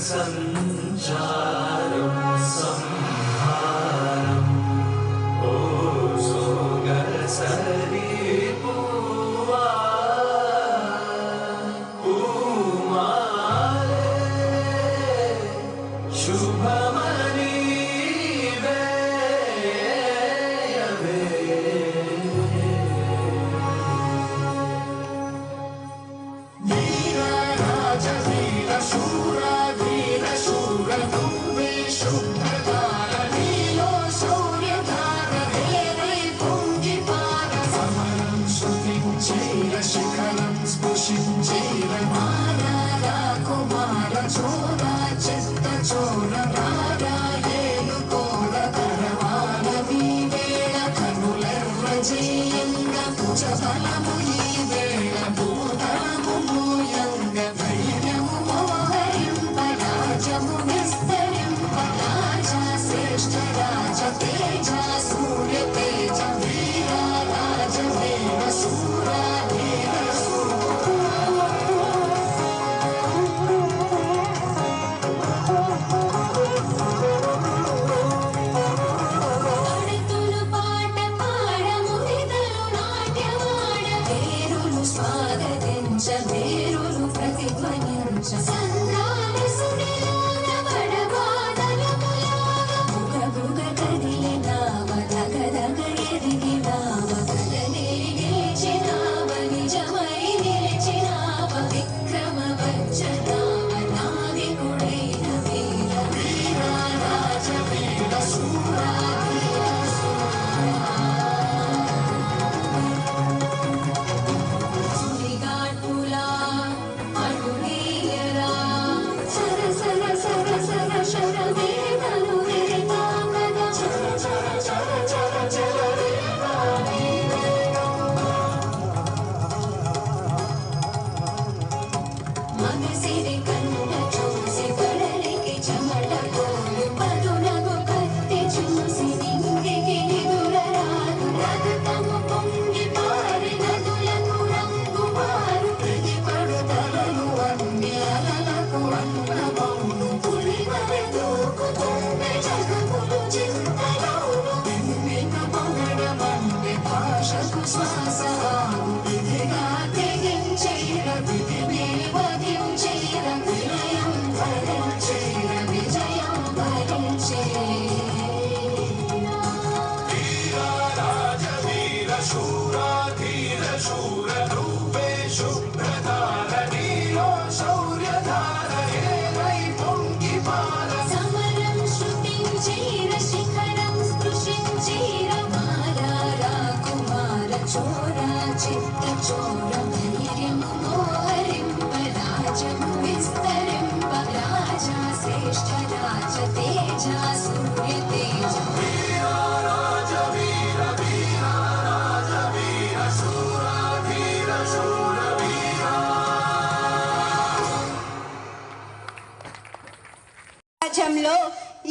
సంచారం సంహారం ఓ సోగసరి పూవా పూమాలే శుభమని వేయవే శిఖరం స్పృశించేర కుమార చోర చిత్త చోర రారాయేలు కోర కరవాల వీవేళ కనులెర్ర జయంగ భుజ బలము ఈ వేళ భూతలము మూయంగ ధైర్యము మోహరింప రాజము విస్తరింప రాజ శ్రేష్ఠ రాజ తేజ సూర్య తేజ వీర రాజ వీర సూర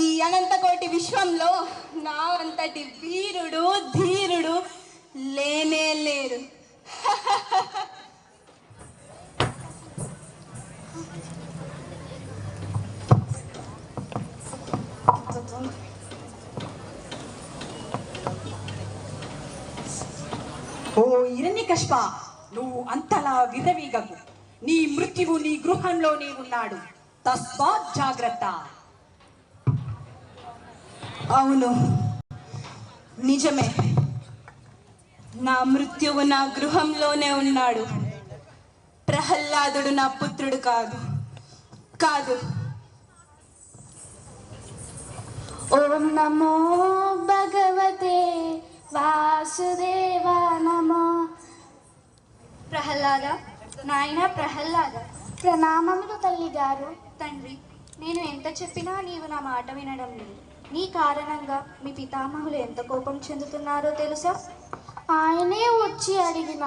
ఈ అనంతకోటి విశ్వంలో నా అంతటి వీరుడు ధీరుడు లేనే లేరు. ఓ హిరణ్యకశిప, నువ్వు అంతలా విర్రవీగకు. నీ మృత్యువు నీ గృహంలోనే ఉన్నాడు. తస్మాత్ జాగ్రత్త. అవును, నిజమే. నా మృత్యువు నా గృహంలోనే ఉన్నాడు. ప్రహ్లాదుడు నా పుత్రుడు కాదు. ఓం నమో భగవతే వాసుదేవ నమో. ప్రహ్లాద, నాయన ప్రహ్లాద. ప్రణామములు తల్లి గారు. తండ్రి, నేను ఎంత చెప్పినా నీవు నా మాట వినడం లేదు. నీ కారణంగా మీ పితామహులు ఎంత కోపం చెందుతున్నారో తెలుసా? ఆయనే వచ్చి అడిగిన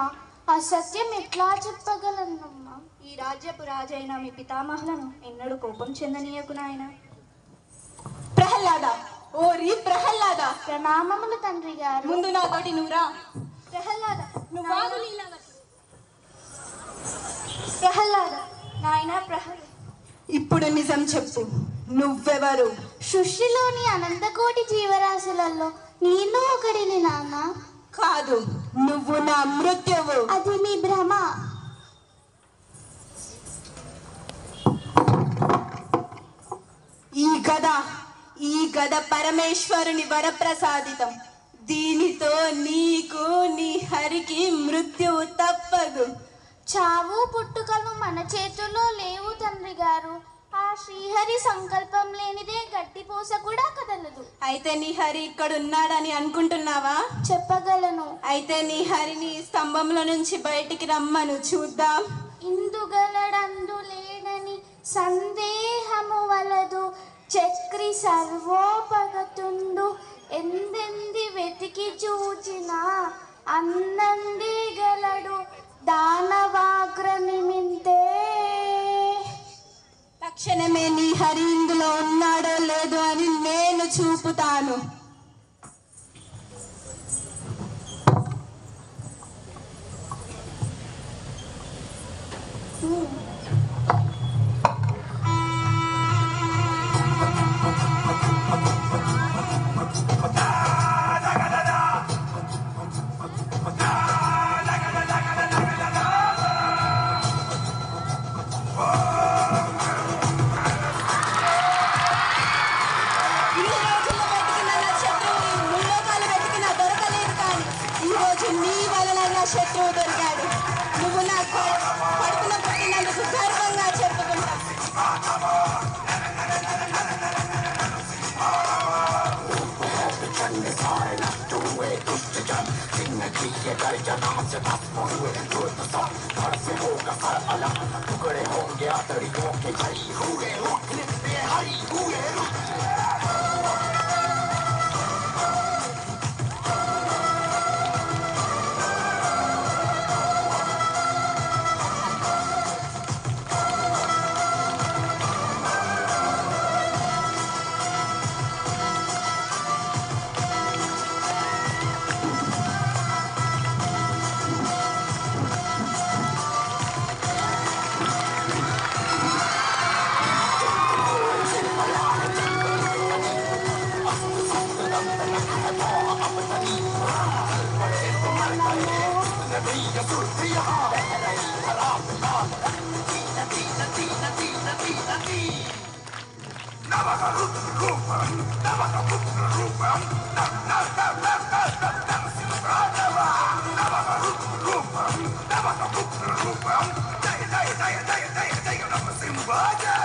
అసత్యం ఎట్లా చెప్పగలనమ్మా? ఈ రాజ్యపు రాజైన మీ పితామహులను ఎన్నడూ కోపం చెందనీయకు నాయన. ప్రహ్లాద, ఓరి ప్రహ్లాద. ప్రణామములు తండ్రి గారు. ముందు నాతోటి నువ్వురా. ప్రహ్లాద, ప్రహ్లాద, నాయన ప్రహ్లాద. ఇప్పుడు ఇప్పుడు నిజం చెప్పు, నువ్వెవరు? సృష్టిలోని అనంతకోటి జీవరాశులలో నేను ఒకడిని నాన్న. కాదు, నువ్వు నా మృత్యువు. అది మీ భ్రమ. ఈ గద పరమేశ్వరుని వరప్రసాదితం. దీనితో నీకు నీ హరికి మృత్యువు తప్పదు. చావు పుట్టుకలు మన చేతుల్లో లేవు తండ్రి గారు. ఆ శ్రీహరి సంకల్పం లేనిదే గడ్డిపోస కూడా కదలదు. అయితే నీ హరి ఇక్కడ ఉన్నాడని అనుకుంటున్నావా? చెప్పగలను. అయితే నీ హరిని స్తంభంలో నుంచి బయటికి రమ్మను, చూద్దాం. ఇందుగలడందు లేడని సందేహము వలదు. చక్రి సర్వోపగతుండు. ఎందెంది వెతికి చూచినా అన్నంది గలడు. దానవాగ్ర నిమింతే. తక్షణమే నీ హరి ఇందులో ఉన్నాడో లేదో అని నేను చూపుతాను. శత్రువు దొరికాడు. నువ్వు నా కడుపున పుట్టినందుకు గర్వంగా చెప్పుకుంటా. Simba.